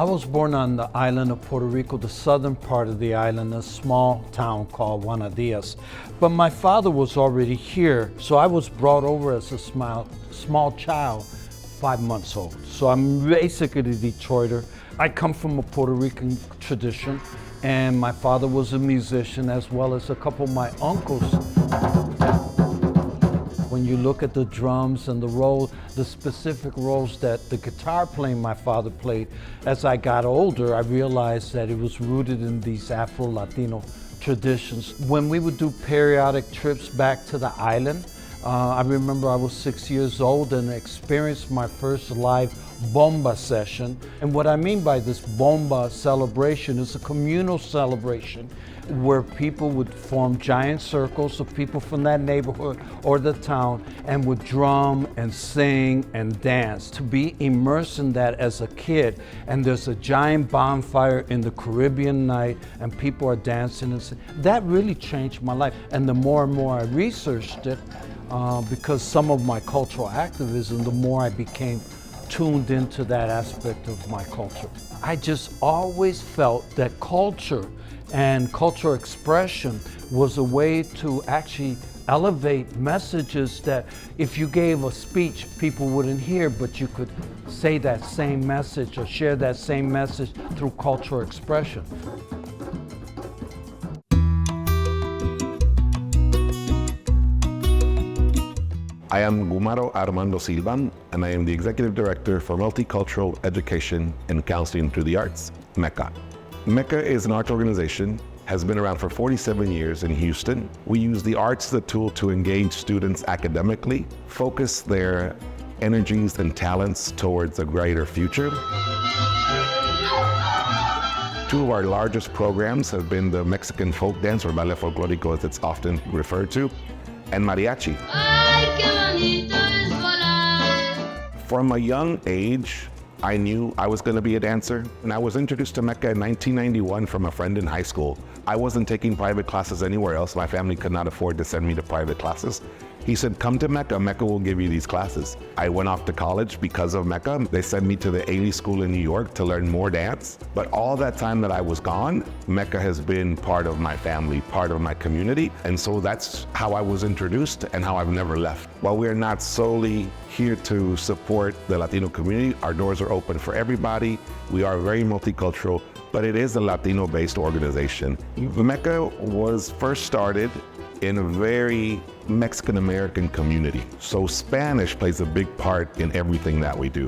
I was born on the island of Puerto Rico, the southern part of the island, a small town called Unidos. But my father was already here, so I was brought over as a small child, 5 months old. So I'm basically a Detroiter. I come from a Puerto Rican tradition, and my father was a musician as well as a couple of my uncles. When you look at the drums and the specific roles that the guitar playing my father played, as I got older, I realized that it was rooted in these Afro-Latino traditions. When we would do periodic trips back to the island, I remember I was 6 years old and experienced my first live bomba session. And what I mean by this bomba celebration is a communal celebration where people would form giant circles of people from that neighborhood or the town and would drum and sing and dance. To be immersed in that as a kid, and there's a giant bonfire in the Caribbean night and people are dancing and singing, that really changed my life. And the more and more I researched it, because some of my cultural activism, the more I became tuned into that aspect of my culture. I just always felt that culture and cultural expression was a way to actually elevate messages that if you gave a speech, people wouldn't hear, but you could say that same message or share that same message through cultural expression. I am Gumaro Armando Silvan, and I am the Executive Director for Multicultural Education and Counseling through the Arts, MECA. MECA is an art organization, has been around for 47 years in Houston. We use the arts as a tool to engage students academically, focus their energies and talents towards a brighter future. Two of our largest programs have been the Mexican folk dance, or ballet folklorico as it's often referred to, and mariachi. From a young age, I knew I was going to be a dancer, and I was introduced to MECA in 1991 from a friend in high school. I wasn't taking private classes anywhere else. My family could not afford to send me to private classes. He said, come to MECA, MECA will give you these classes. I went off to college because of MECA. They sent me to the Ailey School in New York to learn more dance. But all that time that I was gone, MECA has been part of my family, part of my community. And so that's how I was introduced and how I've never left. While we're not solely here to support the Latino community, our doors are open for everybody. We are very multicultural, but it is a Latino-based organization. MECA was first started in a very Mexican-American community. So Spanish plays a big part in everything that we do.